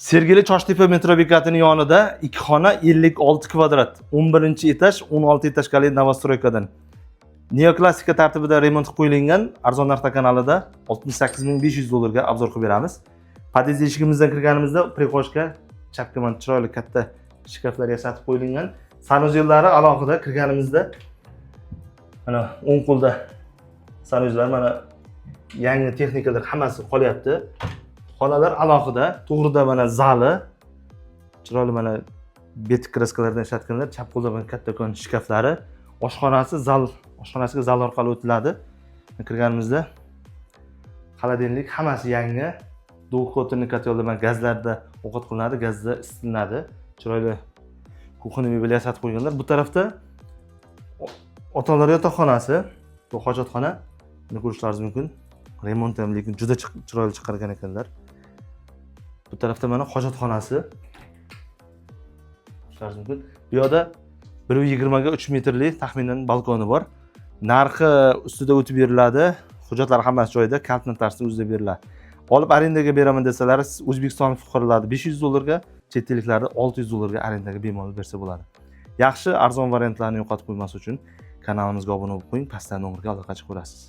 Sergeli Choshtepa metro bekatining yonida 2 xona 56 kvadrat, 11-etaj, 16-etajkali novostroykadan neoklassika tartibida remont qo'yilgan arzon narxda kanalida 68500 dollarga obzor qilib beramiz. Pod'ezd eshigimizdan kirganimizda prixojka chapga mana chiroyli katta shkaflar yasatib qo'yilgan. Sanuzyellari alohida kirganimizda mana o'ng qo'lda sanuzyellar mana yangi texnikalar hammasi qolyapti. Xonalar alohida, to'g'rida mana zali, chiroyli mana bet kraskalardan ishlatganlar, chap qo'lda mana kattakon shkaflari, oshxonasiga zal orqali o'tiladi. Kirganimizda xolodilnik hammasi yangi, двухкотельный kotelda mana gazlarda ovqat qilinadi, gazda isitiladi. Chiroyli kuxonli mebel yasatib qo'yganlar. Bu tarafda otalar yotoqxonasi, bu hojatxona. Buni ko'rishlaringiz mumkin. Remont ham lekin juda chiroyli chiqargan ekanlar. Bu tarafda mana hojatxonasi. Ko'rishlaringiz mumkin. Bu yerda 1.20 ga 3 metrlik taxminan balkoni bor. Narxi ustida o'tib beriladi. Hujjatlar hammasi joyida, kalt notarsning o'zida beriladi. Olib arendaga beraman desalar, O'zbekiston fuqarolari 500 dollarga, chet elliklarni 600 dollarga arendaga bemalol bersa bo'ladi. Yaxshi arzon variantlarni yo'qotib qo'ymaslik uchun kanalimizga obuna bo'lib qo'ying, pastdan nomerga aloqa qilib ko'rasiz.